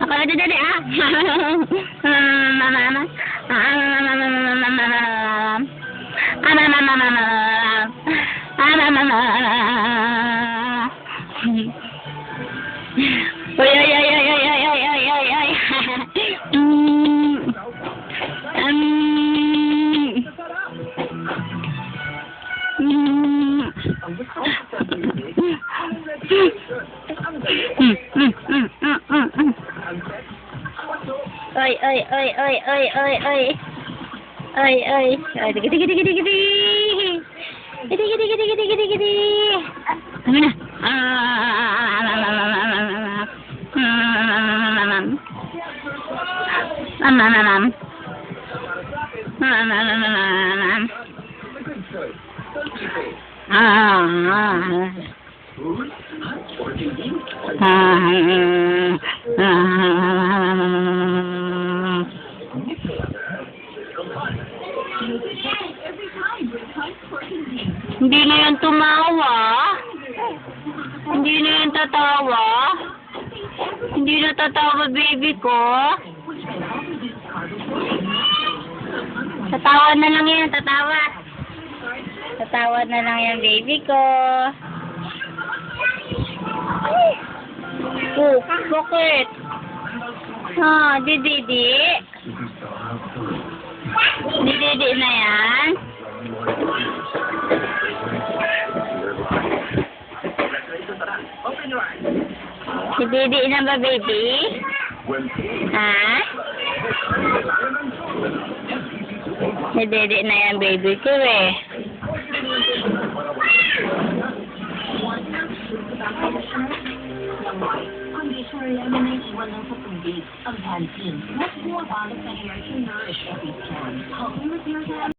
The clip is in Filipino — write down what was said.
Ako na dali ah. Oy ay ay ay ay ay ay ay ay ay. Ay ay ay ay ay ay ay ay ay ay gidi gidi gidi gidi gidi gidi gidi gidi gidi gidi kami na Hindi na yan tumawa. Hindi na yan tatawa. Hindi na tatawa, baby ko. Tatawa na lang yan, tatawa. Tatawa na lang yan, baby ko. Oh, bakit? Ah, didi. Didi na yan. Si Didi na ba, baby? Ha? Si Didi na yan, baby ko eh. Conditioner eliminates iwan ng sa tubig. Ang Pantene, mas more balance na hair to nourish every skin. Helping with your hair.